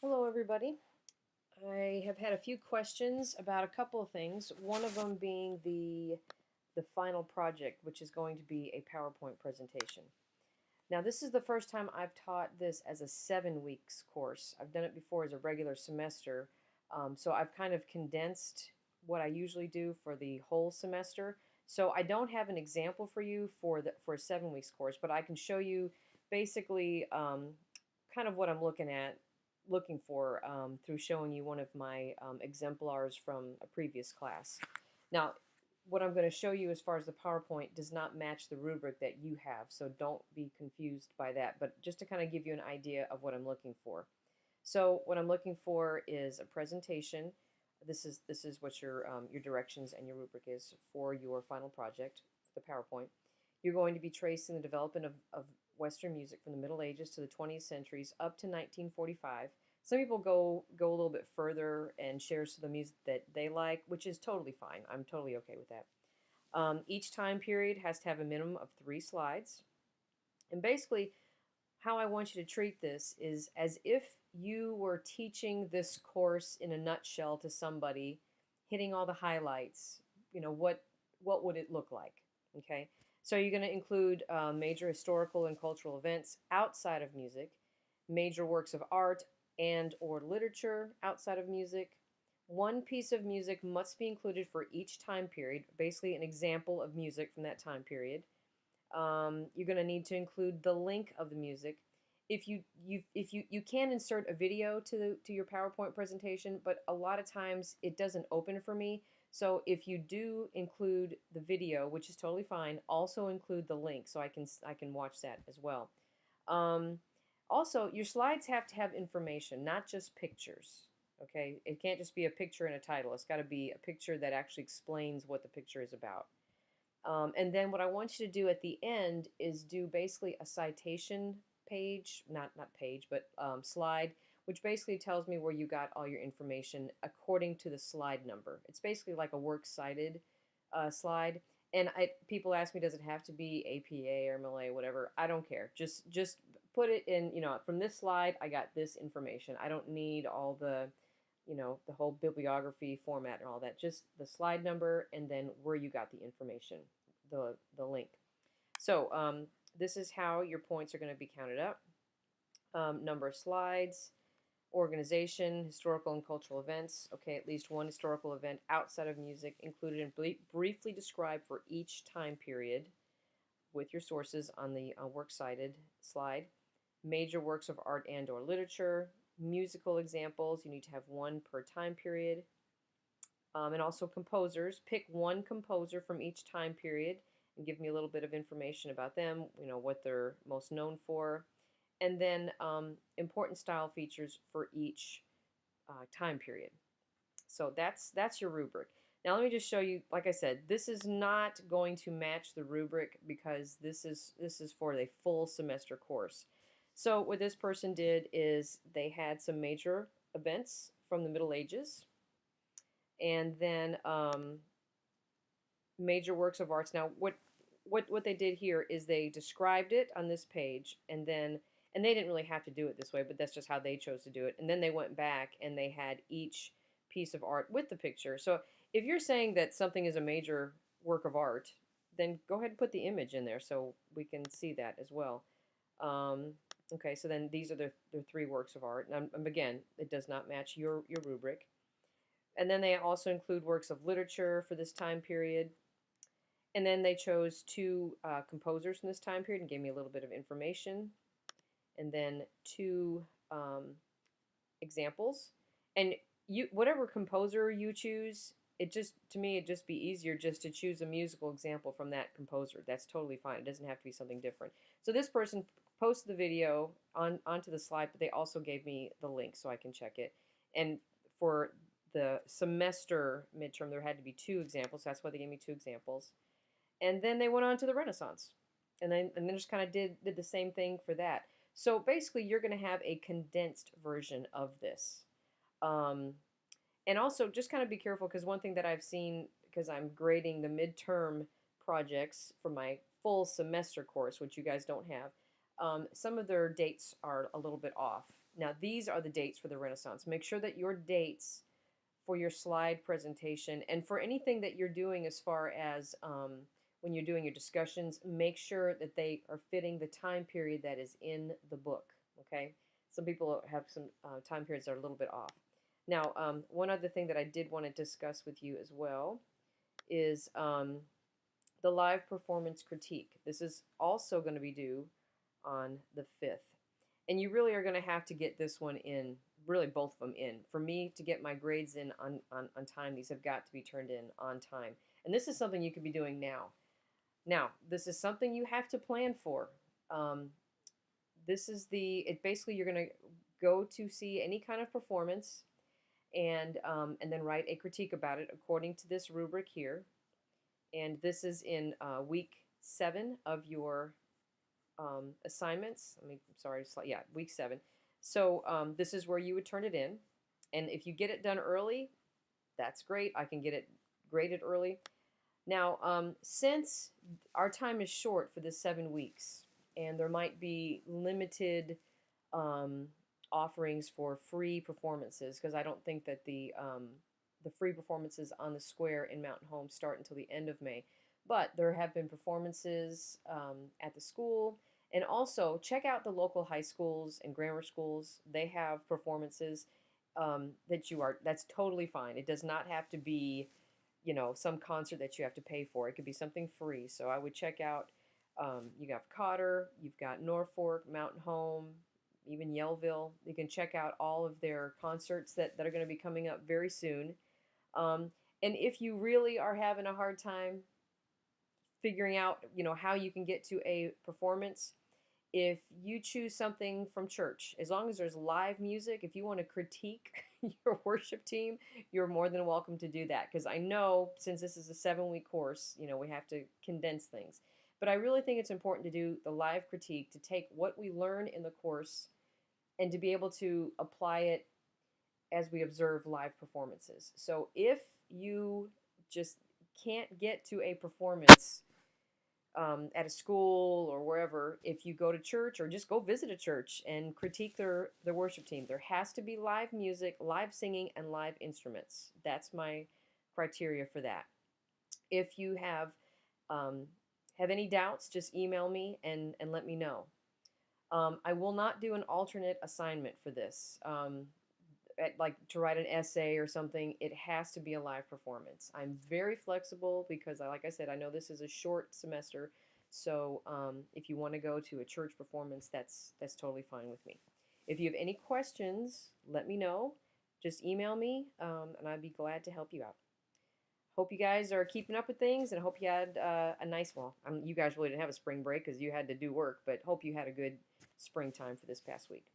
Hello, everybody. I have had a few questions about a couple of things. One of them being the final project, which is going to be a PowerPoint presentation. Now, this is the first time I've taught this as a 7 weeks course. I've done it before as a regular semester, so I've kind of condensed what I usually do for the whole semester. So I don't have an example for you for a 7 weeks course, but I can show you basically kind of what I'm looking for through showing you one of my exemplars from a previous class. Now, what I'm going to show you as far as the PowerPoint does not match the rubric that you have, so don't be confused by that, but just to kind of give you an idea of what I'm looking for. So what I'm looking for is a presentation. This is what your directions and your rubric is for your final project, the PowerPoint. You're going to be tracing the development of Western music from the Middle Ages to the 20th centuries up to 1945. Some people go a little bit further and share some of the music that they like, which is totally fine. I'm totally okay with that. Each time period has to have a minimum of 3 slides. And basically, how I want you to treat this is as if you were teaching this course in a nutshell to somebody, hitting all the highlights. What would it look like? Okay, so you're going to include major historical and cultural events outside of music, major works of art and or literature outside of music. One piece of music must be included for each time period, basically an example of music from that time period. You're going to need to include the link of the music. If you can insert a video to your PowerPoint presentation, but a lot of times it doesn't open for me. So if you do include the video, which is totally fine, also include the link so I can watch that as well. Um, Also, your slides have to have information, not just pictures. Okay, it can't just be a picture and a title. It's got to be a picture that actually explains what the picture is about. And then what I want you to do at the end is do basically a citation page, not page, but slide, which basically tells me where you got all your information according to the slide number. It's basically like a works cited slide. And people ask me, does it have to be APA or MLA, whatever? I don't care. Just put it in. From this slide, I got this information. I don't need all the whole bibliography format and all that. Just the slide number and then where you got the information, the link. So this is how your points are going to be counted up. Number of slides, organization, historical and cultural events. Okay, at least one historical event outside of music included and briefly described for each time period with your sources on the works cited slide. Major works of art and or literature, musical examples, you need to have one per time period. And also composers. Pick one composer from each time period and give me a little bit of information about them, what they're most known for. And then important style features for each time period. So that's your rubric. Now let me just show you, like I said, this is not going to match the rubric because this is for a full semester course. So what this person did is they had some major events from the Middle Ages, and then major works of arts. Now, what they did here is they described it on this page, and they didn't really have to do it this way, but that's just how they chose to do it. And then they went back and they had each piece of art with the picture. So if you're saying that something is a major work of art, then go ahead and put the image in there so we can see that as well. Okay, so then these are the 3 works of art. And again, it does not match your rubric. And then they also include works of literature for this time period. And then they chose 2 composers from this time period and gave me a little bit of information. And then 2 examples. And whatever composer you choose, to me, it'd just be easier just to choose a musical example from that composer. That's totally fine. It doesn't have to be something different. So this person posted the video onto the slide, but they also gave me the link so I can check it. And for the semester midterm, there had to be 2 examples. That's why they gave me 2 examples. And then they went on to the Renaissance. And then just kind of did the same thing for that. So basically, you're going to have a condensed version of this. And also, just kind of be careful, because one thing that I've seen, because I'm grading the midterm projects for my full semester course, which you guys don't have, some of their dates are a little bit off. Now, these are the dates for the Renaissance. Make sure that your dates for your slide presentation and for anything that you're doing as far as when you're doing your discussions, make sure that they are fitting the time period that is in the book, okay? Some people have some time periods that are a little bit off. Now, one other thing that I did want to discuss with you as well is the live performance critique. This is also going to be due on the 5th. And you really are going to have to get this one in, really both of them in. For me to get my grades in on time, these have got to be turned in on time. And this is something you could be doing now. Now, this is something you have to plan for. This is basically you're going to go to see any kind of performance and then write a critique about it according to this rubric here. And this is in week 7 of your assignments. Yeah, week 7. So this is where you would turn it in. And if you get it done early, that's great. I can get it graded early. Now, since our time is short for this 7 weeks, and there might be limited offerings for free performances, because I don't think that the free performances on the square in Mountain Home start until the end of May. But there have been performances at the school. And also, check out the local high schools and grammar schools. They have performances that's totally fine. It does not have to be, some concert that you have to pay for. It could be something free. So I would check out, you got Cotter, you've got Norfolk, Mountain Home, even Yellville. You can check out all of their concerts that are going to be coming up very soon. And if you really are having a hard time figuring out, how you can get to a performance, if you choose something from church, as long as there's live music, if you want to critique your worship team, you're more than welcome to do that. Because I know since this is a 7-week course, we have to condense things. But I really think it's important to do the live critique, to take what we learn in the course and to be able to apply it as we observe live performances. So if you just can't get to a performance at a school or wherever, if you go to church or just go visit a church and critique their worship team, there has to be live music, live singing, and live instruments. That's my criteria for that. If you have any doubts, just email me and let me know. I will not do an alternate assignment for this. Like to write an essay or something, it has to be a live performance. I'm very flexible because, like I said, I know this is a short semester. So if you want to go to a church performance, that's totally fine with me. If you have any questions, let me know. Just email me, and I'd be glad to help you out. Hope you guys are keeping up with things, and hope you had a nice one. You guys really didn't have a spring break because you had to do work, but hope you had a good springtime for this past week.